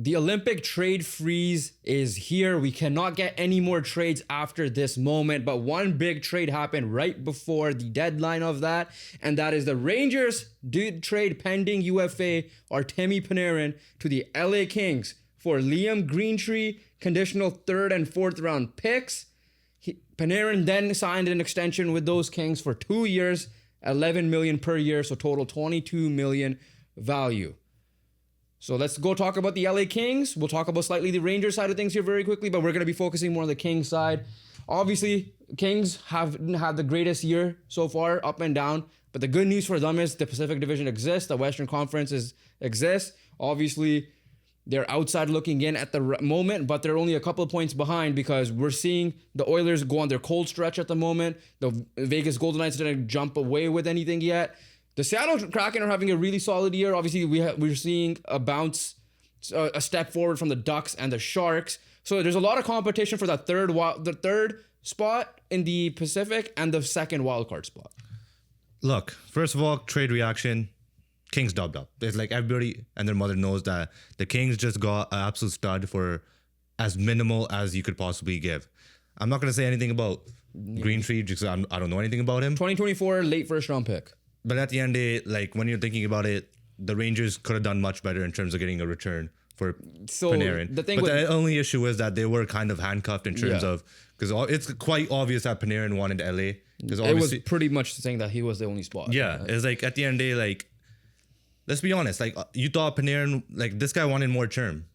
the Olympic trade freeze is here. We cannot get any more trades after this moment, but one big trade happened right before the deadline of that, and that is the Rangers did trade pending UFA Artemi Panarin to the LA Kings for Liam Greentree, conditional 3rd and 4th round picks. Panarin then signed an extension with those Kings for 2 years, $11 million per year, so total $22 million value. So let's go talk about the LA Kings. We'll talk about slightly the Rangers side of things here very quickly, but we're going to be focusing more on the Kings side. Obviously, Kings haven't had the greatest year so far, up and down, but the good news for them is the Pacific Division exists, the Western Conference exists. Obviously, they're outside looking in at the moment, but they're only a couple of points behind because we're seeing the Oilers go on their cold stretch at the moment. The Vegas Golden Knights didn't jump away with anything yet. The Seattle Kraken are having a really solid year. Obviously, we're seeing a bounce, a step forward from the Ducks and the Sharks. So there's a lot of competition for that the third spot in the Pacific and the second wildcard spot. Look, first of all, trade reaction. Kings dubbed up. It's like everybody and their mother knows that the Kings just got an absolute stud for as minimal as you could possibly give. I'm not going to say anything about Greentree because I don't know anything about him. 2024 late first round pick. But at the end of the day, like when you're thinking about it, the Rangers could have done much better in terms of getting a return for Panarin. The only issue is that they were kind of handcuffed in terms of, because it's quite obvious that Panarin wanted LA. It was pretty much saying that he was the only spot. Yeah, it's like at the end of the day, like, let's be honest. Like you thought Panarin, like this guy wanted more term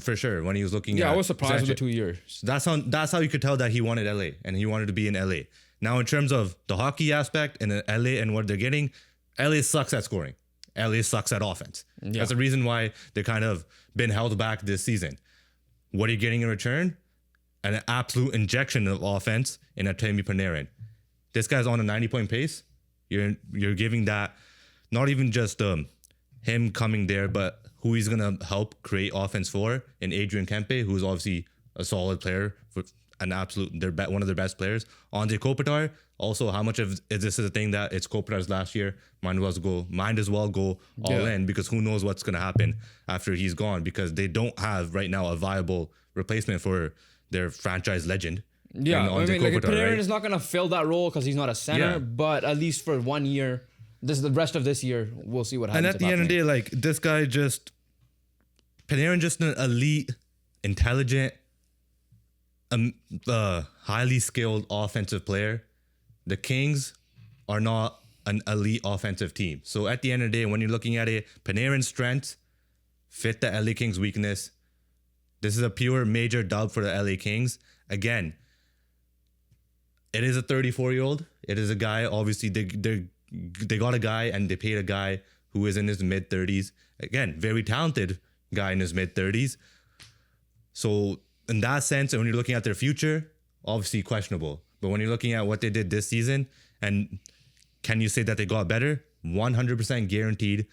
for sure when he was looking. Yeah, I was surprised with the 2 years. That's how you could tell that he wanted LA and he wanted to be in LA. Now in terms of the hockey aspect and LA and what they're getting, LA sucks at scoring. LA sucks at offense. Yeah. That's the reason why they're kind of been held back this season. What are you getting in return? An absolute injection of offense in Artemi Panarin. This guy's on a 90-point pace. You're giving that not even just him coming there, but who he's going to help create offense for in Adrian Kempe, who's obviously a solid player, for an absolute, one of their best players. Andre Kopitar, also how much of is this a thing that it's Kopitar's last year? Might as well go all in, because who knows what's going to happen after he's gone, because they don't have right now a viable replacement for their franchise legend. Yeah, I mean, like Panarin is not going to fill that role because he's not a center, but at least for 1 year, the rest of this year, we'll see what happens. And at the end of the day, like this guy Panarin just an elite, intelligent, highly skilled offensive player. The Kings are not an elite offensive team. So at the end of the day, when you're looking at it, Panarin's strengths fit the LA Kings' weakness. This is a pure major dub for the LA Kings. Again, it is a 34-year-old. It is a guy, obviously, they got a guy and they paid a guy who is in his mid-30s. Again, very talented guy in his mid-30s. So in that sense, and when you're looking at their future, obviously questionable. But when you're looking at what they did this season, and can you say that they got better? 100% guaranteed.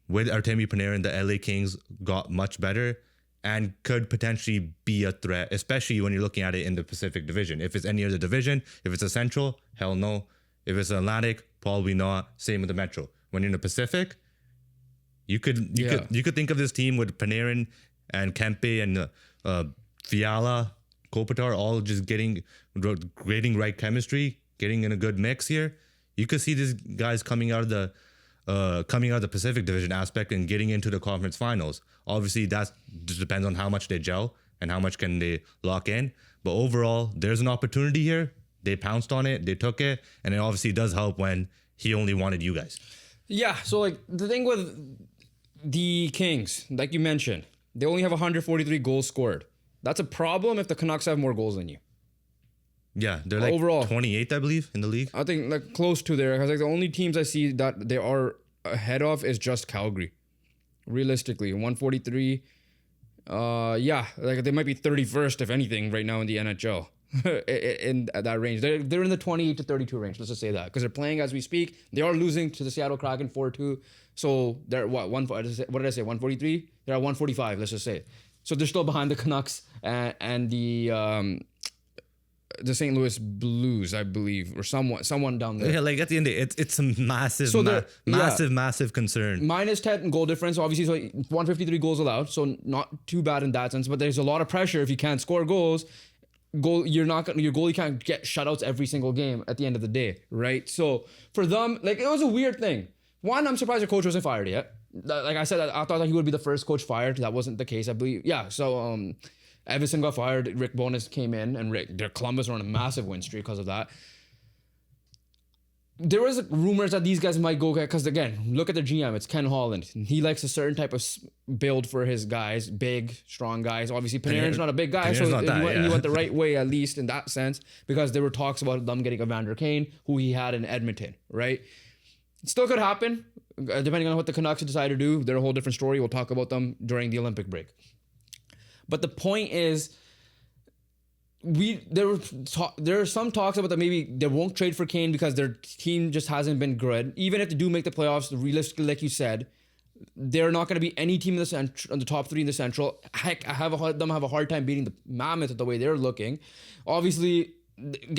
With Artemi Panarin, the LA Kings got much better and could potentially be a threat, especially when you're looking at it in the Pacific Division. If it's any other division, if it's a Central, hell no. If it's Atlantic, probably not. Same with the Metro. When you're in the Pacific, you could think of this team with Panarin and Kempe and Fiala, Kopitar, all just getting right chemistry, getting in a good mix here. You could see these guys coming out of the Pacific Division aspect and getting into the conference finals. Obviously, that just depends on how much they gel and how much can they lock in. But overall, there's an opportunity here. They pounced on it, they took it, and it obviously does help when he only wanted you guys. Yeah, so like the thing with the Kings, like you mentioned, they only have 143 goals scored. That's a problem if the Canucks have more goals than you. Yeah, they're like overall 28th, I believe, in the league. I think like close to there, because like the only teams I see that they are ahead of is just Calgary. Realistically, 143. Like they might be 31st if anything right now in the NHL. in that range, they're in the 28 to 32 range. Let's just say that, because they're playing as we speak. They are losing to the Seattle Kraken 4-2. So they're what did I say? 143. They're at 145. Let's just say. So they're still behind the Canucks and the the St. Louis Blues, I believe, or someone down there. Yeah, like at the end of the day, it's a massive, So massive concern. Minus 10 goal difference, obviously, so 153 goals allowed, so not too bad in that sense. But there's a lot of pressure if you can't score goals. Your goalie can't get shutouts every single game at the end of the day, right? So for them, like, it was a weird thing. One, I'm surprised the coach wasn't fired yet. Like I said, I thought that he would be the first coach fired. That wasn't the case, I believe. Yeah, so Everson got fired. Rick Bowness came in, and Columbus were on a massive win streak because of that. There was rumors that these guys might go get, because again, look at the GM. It's Ken Holland. He likes a certain type of build for his guys, big, strong guys. Obviously, Panarin's not a big guy, so he went the right way, at least in that sense, because there were talks about them getting Evander Kane, who he had in Edmonton, right? It still could happen, depending on what the Canucks decide to do. They're a whole different story. We'll talk about them during the Olympic break. But the point is, there are some talks about that maybe they won't trade for Kane because their team just hasn't been good. Even if they do make the playoffs, realistically, like you said, they're not going to be any team in the top three in the Central. Heck, them have a hard time beating the Mammoth the way they're looking. Obviously,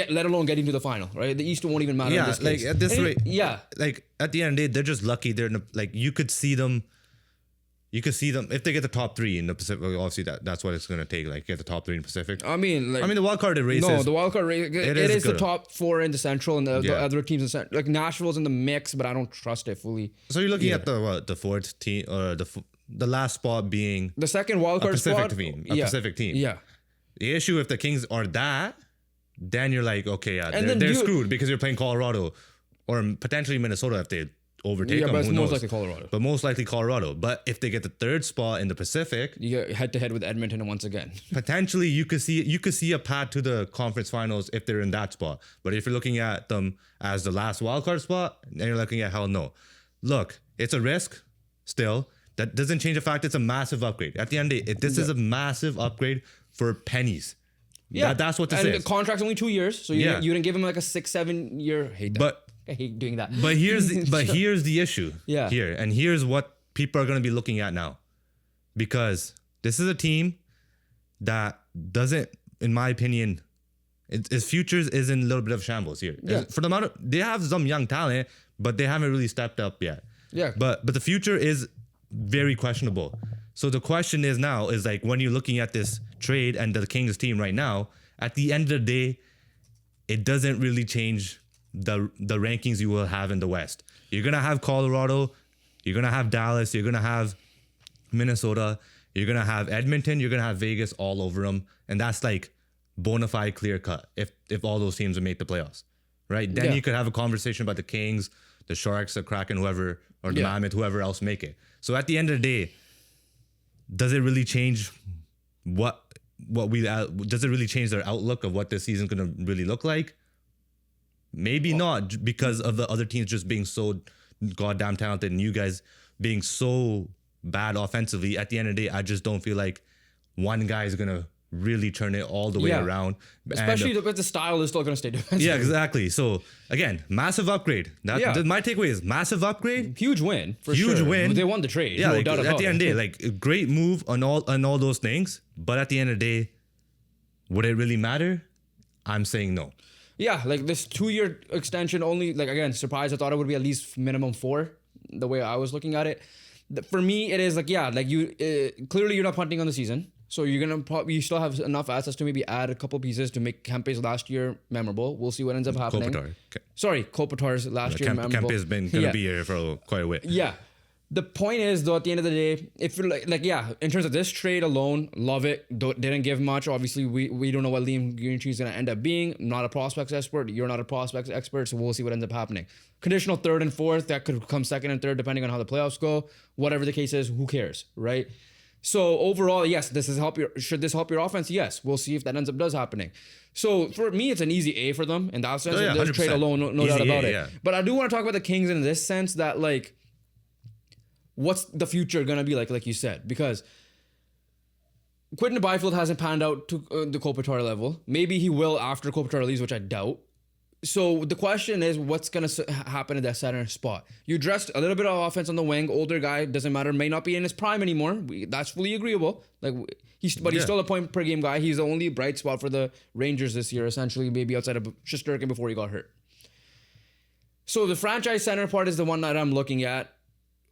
let alone getting to the final, right? The East won't even matter in this case. Like at this rate, yeah. Like at the end of the day, they're just lucky. They're in a, like you could see them if they get the top three in the Pacific. Obviously, that's what it's gonna take. Like get the top three in the Pacific. I mean, the wild card race. No, the wild card race. It is the top four in the Central, and the other teams in the Central. Like Nashville's in the mix, but I don't trust it fully. So you're looking at the fourth team, or the last spot being the second wild card spot. Pacific team. Yeah. The issue if the Kings are that, then you're like, okay, yeah, and they're screwed because you're playing Colorado or potentially Minnesota if they overtake them. But who it's knows? most likely Colorado. But most likely Colorado. But if they get the third spot in the Pacific, you get head to head with Edmonton once again. Potentially, you could see a path to the conference finals if they're in that spot. But if you're looking at them as the last wildcard spot, then you're looking at hell no. Look, it's a risk still. That doesn't change the fact it's a massive upgrade. At the end of the day, this is a massive upgrade for pennies. Yeah, that's what this is. And the contract's only 2 years, so you didn't give him like a 6-7 year. I hate doing that. But here's the issue. Yeah. Here's what people are going to be looking at now, because this is a team that doesn't, in my opinion, its futures is in a little bit of shambles here. Yeah. For the amount of, they have some young talent, but they haven't really stepped up yet. Yeah. But the future is very questionable. So the question is now is like when you're looking at this trade and the Kings team right now, at the end of the day, it doesn't really change the rankings you will have in the West. You're gonna have Colorado, you're gonna have Dallas, you're gonna have Minnesota, you're gonna have Edmonton, you're gonna have Vegas all over them, and that's like bona fide clear cut if all those teams will make the playoffs, right? Then you could have a conversation about the Kings, the Sharks, the Kraken, whoever, or the Mammoth, whoever else make it. So at the end of the day, does it really change does it really change their outlook of what this season's gonna really look like? Maybe not, because of the other teams just being so goddamn talented and you guys being so bad offensively. At the end of the day, I just don't feel like one guy is gonna really turn it all the way around. Especially because the style is still gonna stay defensive. Yeah, exactly. So again, massive upgrade. My takeaway is massive upgrade. Huge win. Huge win. They won the trade. Yeah, no like, doubt about at the end of the day, like a great move on all those things. But at the end of the day, would it really matter? I'm saying no. Yeah, like this 2-year extension only, like again, surprised. I thought it would be at least minimum 4, the way I was looking at it. For me, it is like, you clearly you're not punting on the season. So you're going to you still have enough assets to maybe add a couple pieces to make Kempe's last year memorable. We'll see what ends up happening. Kopitar's last year memorable. Kempe's been going to be here for quite a while. Yeah. The point is, though, at the end of the day, if you're in terms of this trade alone, love it. Didn't give much. Obviously, we don't know what Liam Greentree is going to end up being. I'm not a prospects expert. You're not a prospects expert, so we'll see what ends up happening. Conditional 3rd and 4th, that could come 2nd and 3rd, depending on how the playoffs go. Whatever the case is, who cares, right? So overall, yes, should this help your offense? Yes. We'll see if that ends up happening. So for me, it's an easy A for them in that sense. Oh, yeah, this trade alone, no doubt about it. Yeah. But I do want to talk about the Kings in this sense that, like, what's the future going to be like you said? Because Quinton Byfield hasn't panned out to the Kopitar level. Maybe he will after Kopitar leaves, which I doubt. So the question is, what's gonna happen at that center spot? You addressed a little bit of offense on the wing. Older guy, doesn't matter. May not be in his prime anymore. That's fully agreeable. Like he's still a point per game guy. He's the only bright spot for the Rangers this year, essentially, maybe outside of Shesterkin before he got hurt. So the franchise center part is the one that I'm looking at.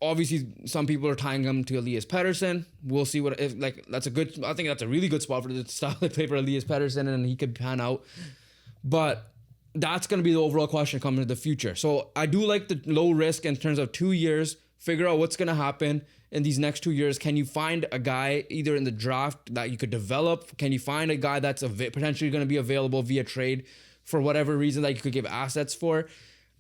Obviously, some people are tying him to Elias Pettersson. We'll see what if that's a good. I think that's a really good spot for the style of play for Elias Pettersson, and he could pan out. But that's going to be the overall question coming into the future. So I do like the low risk in terms of 2 years. Figure out what's going to happen in these next 2 years. Can you find a guy either in the draft that you could develop? Can you find a guy that's potentially going to be available via trade for whatever reason that you could give assets for?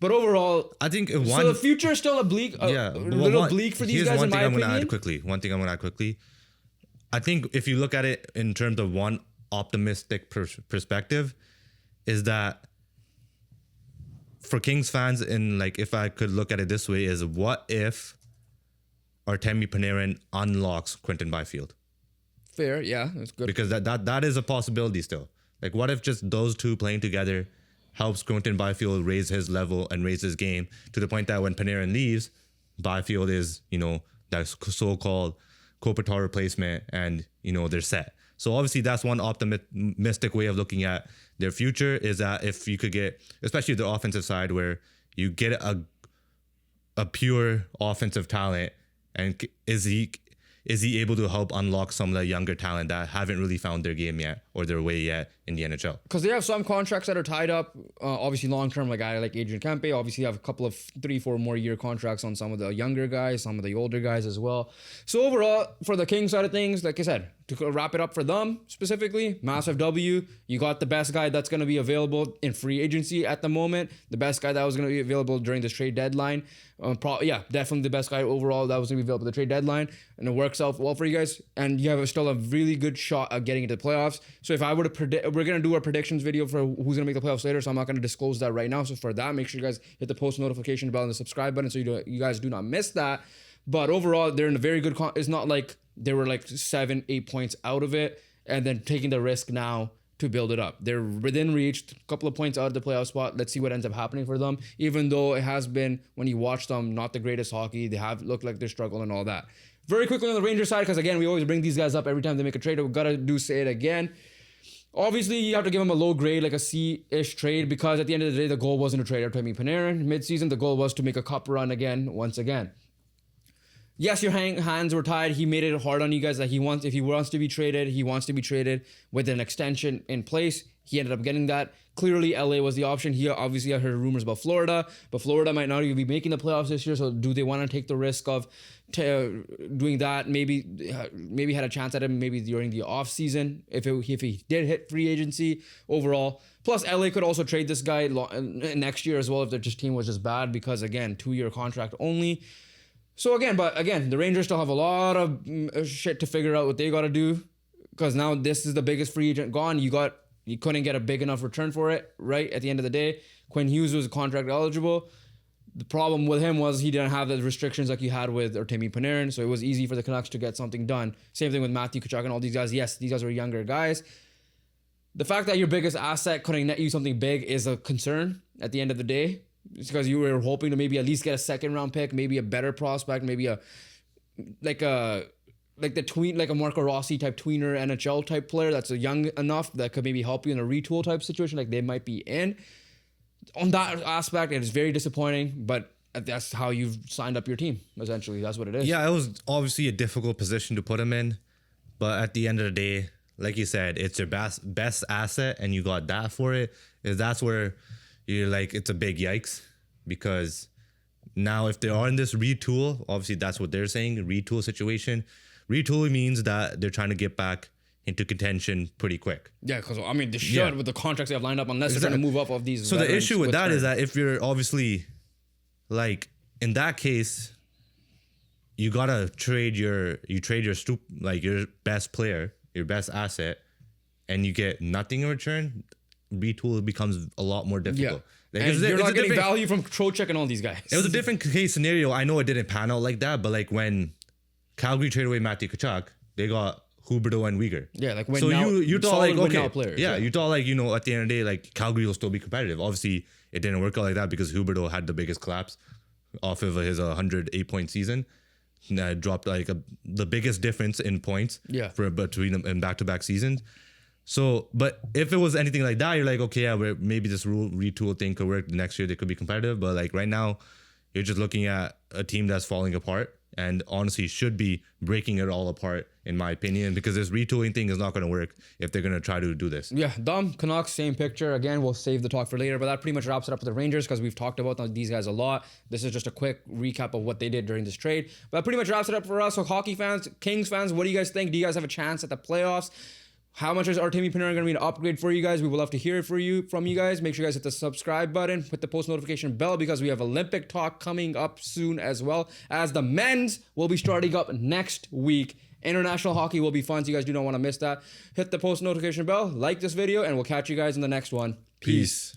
But overall, I think so the future is still bleak for these guys, in my opinion. One thing I'm going to add quickly. I think if you look at it in terms of one optimistic perspective, is that for Kings fans, and like if I could look at it this way, is what if Artemi Panarin unlocks Quinton Byfield? Fair, yeah, that's good. Because that is a possibility still. Like what if just those two playing together helps Quinton Byfield raise his level and raise his game to the point that when Panarin leaves, Byfield is, that so-called Kopitar replacement, and they're set. So obviously that's one optimistic way of looking at their future, is that if you could get, especially the offensive side, where you get a pure offensive talent, and is he able to help unlock some of the younger talent that haven't really found their game yet or their way yet in the NHL? Because they have some contracts that are tied up, obviously long-term, like a guy like Adrian Kempe. Obviously have a couple of 3-4 more year contracts on some of the younger guys, some of the older guys as well. So overall, for the Kings side of things, like I said, to wrap it up for them specifically, massive W. You got the best guy that's going to be available in free agency at the moment. The best guy that was going to be available during this trade deadline. Definitely the best guy overall that was going to be available at the trade deadline. And it works out well for you guys. And you have still a really good shot at getting into the playoffs. So if I were to predict, we're going to do our predictions video for who's going to make the playoffs later. So I'm not going to disclose that right now. So for that, make sure you guys hit the post notification bell and the subscribe button so you guys do not miss that. But overall, they're in a very good... It's not like they were like 7-8 points out of it and then taking the risk now to build it up. They're within reach, a couple of points out of the playoff spot. Let's see what ends up happening for them. Even though it has been, when you watch them, not the greatest hockey. They have looked like they're struggling and all that. Very quickly on the Rangers side, because again, we always bring these guys up every time they make a trade. We've got to say it again. Obviously, you have to give them a low grade, like a C-ish trade, because at the end of the day, the goal wasn't to trade Artemi Panarin. Mid-season, the goal was to make a cup run again, once again. Yes, your hands were tied. He made it hard on you guys that if he wants to be traded, he wants to be traded with an extension in place. He ended up getting that. Clearly, LA was the option. He obviously I heard rumors about Florida, but Florida might not even be making the playoffs this year. So do they want to take the risk of doing that? Maybe had a chance at him maybe during the off season if he did hit free agency overall. Plus, LA could also trade this guy next year as well if their team was just bad because, again, 2-year contract only. So again, the Rangers still have a lot of shit to figure out what they got to do because now this is the biggest free agent gone. You couldn't get a big enough return for it, right? At the end of the day, Quinn Hughes was contract eligible. The problem with him was he didn't have the restrictions like he had with Artemi Panarin, so it was easy for the Canucks to get something done. Same thing with Matthew Tkachuk and all these guys. Yes, these guys were younger guys. The fact that your biggest asset couldn't net you something big is a concern at the end of the day. It's because you were hoping to maybe at least get a second round pick, maybe a better prospect, maybe a Marco Rossi type tweener NHL type player that's young enough that could maybe help you in a retool type situation like they might be in. On that aspect, it is very disappointing, but that's how you've signed up your team, essentially. That's what it is. Yeah, it was obviously a difficult position to put him in, but at the end of the day, like you said, it's your best asset and you got that for it. That's where you're like, it's a big yikes, because now if they are in this retool, obviously that's what they're saying, retool situation. Retool means that they're trying to get back into contention pretty quick. Yeah, because they should with the contracts they have lined up, unless they're trying to move up of these. So the issue with that is that if you're obviously, like in that case, you gotta trade your best player, your best asset, and you get nothing in return. Retool becomes a lot more difficult. Yeah. And you're not getting value from Trocheck and all these guys. It was a different case scenario. I know it didn't pan out like that, but like when Calgary traded away Matthew Tkachuk, they got Huberdeau and Uyghur. Yeah, like win so now, you thought solid like win okay, now players. yeah, you thought like at the end of the day like Calgary will still be competitive. Obviously, it didn't work out like that because Huberdeau had the biggest collapse off of his 108-point season. Dropped like the biggest difference in points for between them in back-to-back seasons. So, but if it was anything like that, you're like, okay, yeah, maybe this retool thing could work. Next year they could be competitive. But like right now, you're just looking at a team that's falling apart and honestly should be breaking it all apart, in my opinion, because this retooling thing is not going to work if they're going to try to do this. Yeah, Canucks, same picture. Again, we'll save the talk for later, but that pretty much wraps it up with the Rangers because we've talked about these guys a lot. This is just a quick recap of what they did during this trade. But that pretty much wraps it up for us. So hockey fans, Kings fans, what do you guys think? Do you guys have a chance at the playoffs? How much is Artemi Panarin going to be an upgrade for you guys? We would love to hear from you guys. Make sure you guys hit the subscribe button, hit the post notification bell because we have Olympic talk coming up soon as well as the men's will be starting up next week. International hockey will be fun, so you guys do not want to miss that. Hit the post notification bell, like this video, and we'll catch you guys in the next one. Peace.